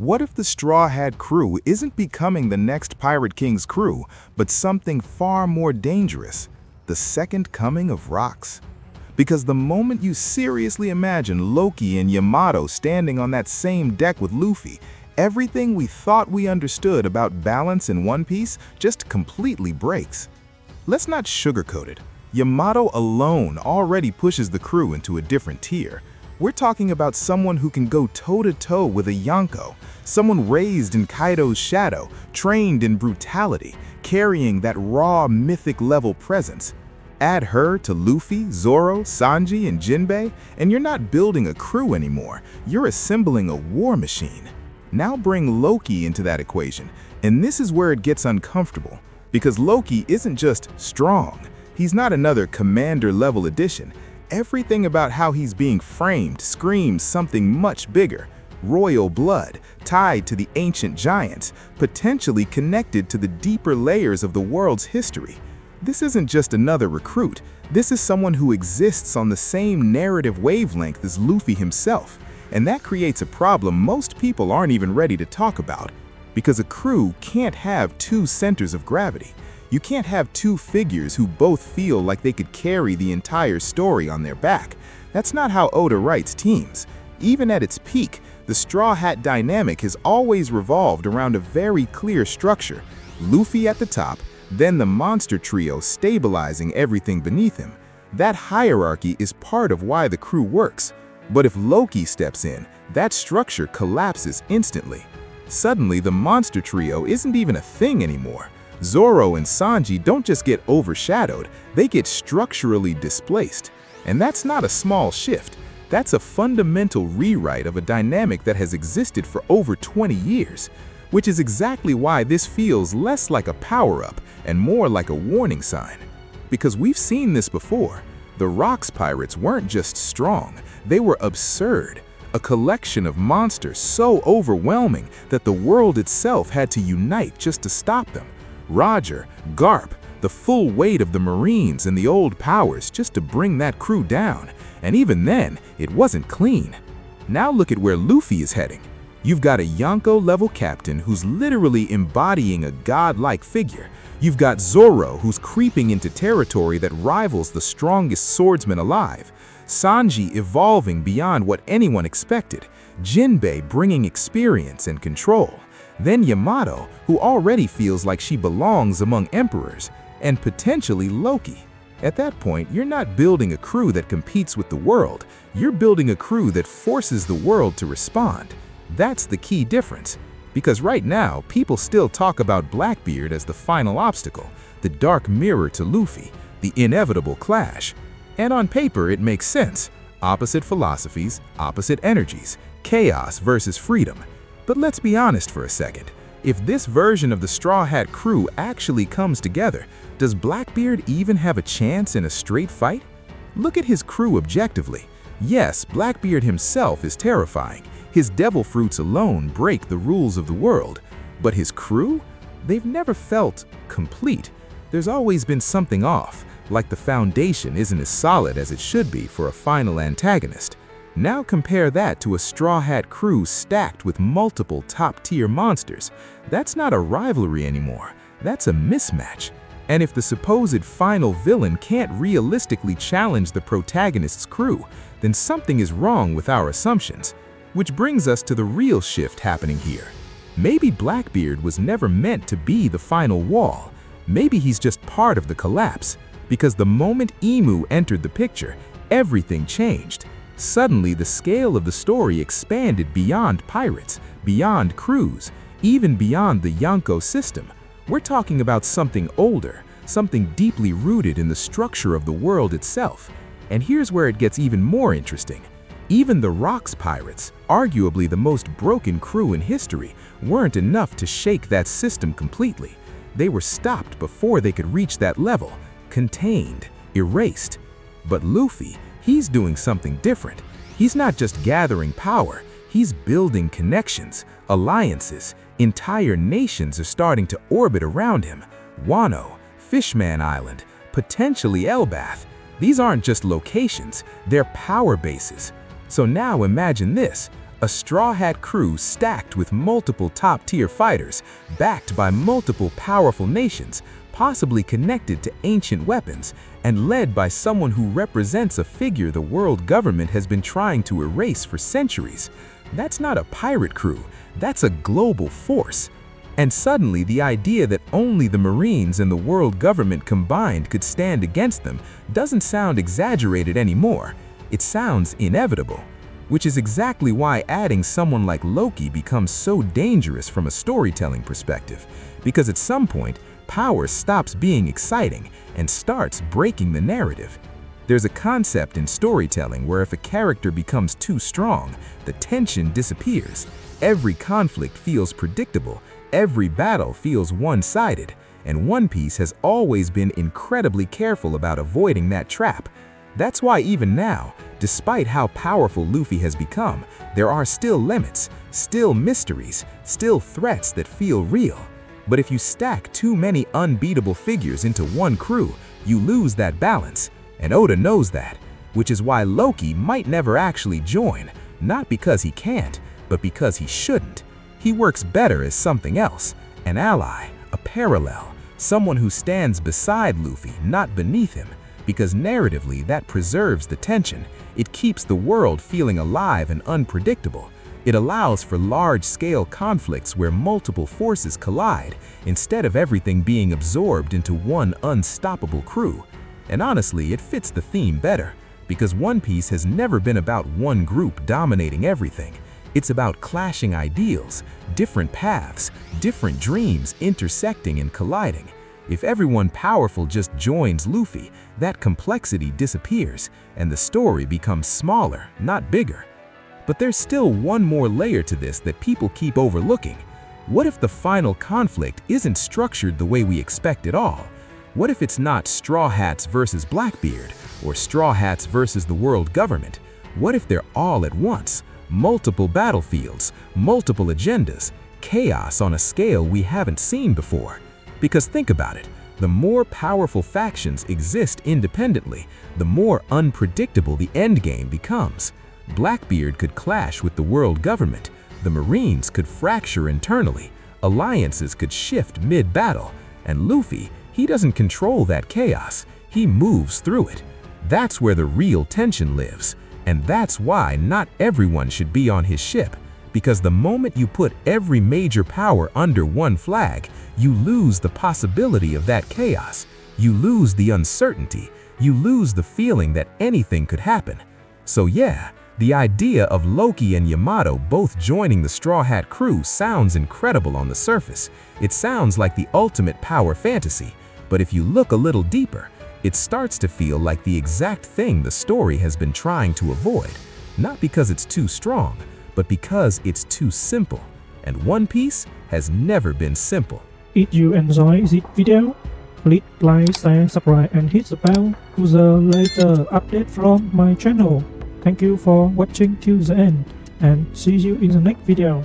What if the Straw Hat crew isn't becoming the next Pirate King's crew, but something far more dangerous? The second coming of rocks? Because the moment you seriously imagine Loki and Yamato standing on that same deck with Luffy, everything we thought we understood about balance in One Piece just completely breaks. Let's not sugarcoat it. Yamato alone already pushes the crew into a different tier. We're talking about someone who can go toe-to-toe with a Yonko, someone raised in Kaido's shadow, trained in brutality, carrying that raw mythic-level presence. Add her to Luffy, Zoro, Sanji, and Jinbei, and you're not building a crew anymore, you're assembling a war machine. Now bring Loki into that equation, and this is where it gets uncomfortable, because Loki isn't just strong. He's not another commander-level addition. Everything about how he's being framed screams something much bigger. Royal blood, tied to the ancient giants, potentially connected to the deeper layers of the world's history. This isn't just another recruit. This is someone who exists on the same narrative wavelength as Luffy himself. And that creates a problem most people aren't even ready to talk about. Because a crew can't have two centers of gravity. You can't have two figures who both feel like they could carry the entire story on their back. That's not how Oda writes teams. Even at its peak, the Straw Hat dynamic has always revolved around a very clear structure. Luffy at the top, then the monster trio stabilizing everything beneath him. That hierarchy is part of why the crew works. But if Loki steps in, that structure collapses instantly. Suddenly, the monster trio isn't even a thing anymore. Zoro and Sanji don't just get overshadowed, they get structurally displaced. And that's not a small shift. That's a fundamental rewrite of a dynamic that has existed for over 20 years. Which is exactly why this feels less like a power-up and more like a warning sign. Because we've seen this before. The Rocks Pirates weren't just strong, they were absurd. A collection of monsters so overwhelming that the world itself had to unite just to stop them. Roger, Garp, the full weight of the Marines and the old powers just to bring that crew down. And even then, it wasn't clean. Now look at where Luffy is heading. You've got a Yonko-level captain who's literally embodying a godlike figure. You've got Zoro who's creeping into territory that rivals the strongest swordsman alive. Sanji evolving beyond what anyone expected. Jinbei bringing experience and control. Then Yamato, who already feels like she belongs among emperors. And potentially Loki. At that point, you're not building a crew that competes with the world. You're building a crew that forces the world to respond. That's the key difference. Because right now, people still talk about Blackbeard as the final obstacle, the dark mirror to Luffy, the inevitable clash. And on paper, it makes sense. Opposite philosophies, opposite energies, chaos versus freedom. But let's be honest for a second. If this version of the Straw Hat crew actually comes together, does Blackbeard even have a chance in a straight fight? Look at his crew objectively. Yes, Blackbeard himself is terrifying. His devil fruits alone break the rules of the world. But his crew? They've never felt complete. There's always been something off, like the foundation isn't as solid as it should be for a final antagonist. Now compare that to a Straw Hat crew stacked with multiple top-tier monsters. That's not a rivalry anymore. That's a mismatch. And if the supposed final villain can't realistically challenge the protagonist's crew, then something is wrong with our assumptions. Which brings us to the real shift happening here. Maybe Blackbeard was never meant to be the final wall. Maybe he's just part of the collapse. Because the moment Emu entered the picture, everything changed. Suddenly, the scale of the story expanded beyond pirates, beyond crews, even beyond the Yonko system. We're talking about something older, something deeply rooted in the structure of the world itself. And here's where it gets even more interesting. Even the Rocks Pirates, arguably the most broken crew in history, weren't enough to shake that system completely. They were stopped before they could reach that level, contained, erased. But Luffy, he's doing something different. He's not just gathering power, he's building connections, alliances. Entire nations are starting to orbit around him. Wano, Fishman Island, potentially Elbath. These aren't just locations, they're power bases. So now imagine this, A Straw Hat crew stacked with multiple top-tier fighters, backed by multiple powerful nations, possibly connected to ancient weapons, and led by someone who represents a figure the world government has been trying to erase for centuries. That's not a pirate crew, that's a global force. And suddenly the idea that only the Marines and the world government combined could stand against them doesn't sound exaggerated anymore. It sounds inevitable. Which is exactly why adding someone like Loki becomes so dangerous from a storytelling perspective, because at some point, power stops being exciting and starts breaking the narrative. There's a concept in storytelling where if a character becomes too strong, the tension disappears. Every conflict feels predictable, every battle feels one-sided, and One Piece has always been incredibly careful about avoiding that trap. That's why even now, despite how powerful Luffy has become, there are still limits, still mysteries, still threats that feel real. But if you stack too many unbeatable figures into one crew, you lose that balance, and Oda knows that, which is why Loki might never actually join, not because he can't, but because he shouldn't. He works better as something else, an ally, a parallel, someone who stands beside Luffy, not beneath him. Because narratively, that preserves the tension. It keeps the world feeling alive and unpredictable. It allows for large-scale conflicts where multiple forces collide, instead of everything being absorbed into one unstoppable crew. And honestly, it fits the theme better, because One Piece has never been about one group dominating everything. It's about clashing ideals, different paths, different dreams intersecting and colliding. If everyone powerful just joins Luffy, that complexity disappears, and the story becomes smaller, not bigger. But there's still one more layer to this that people keep overlooking. What if the final conflict isn't structured the way we expect at all? What if it's not Straw Hats versus Blackbeard, or Straw Hats versus the world government? What if they're all at once? Multiple battlefields, multiple agendas, chaos on a scale we haven't seen before. Because think about it, the more powerful factions exist independently, the more unpredictable the endgame becomes. Blackbeard could clash with the world government, the Marines could fracture internally, alliances could shift mid-battle, and Luffy, he doesn't control that chaos, he moves through it. That's where the real tension lives, and that's why not everyone should be on his ship. Because the moment you put every major power under one flag, you lose the possibility of that chaos. You lose the uncertainty. You lose the feeling that anything could happen. So yeah, the idea of Loki and Yamato both joining the Straw Hat crew sounds incredible on the surface. It sounds like the ultimate power fantasy. But if you look a little deeper, it starts to feel like the exact thing the story has been trying to avoid. Not because it's too strong, but because it's too simple. And One Piece has never been simple. If you enjoy this video, please like, share, subscribe and hit the bell to the latest update from my channel. Thank you for watching till the end and see you in the next video.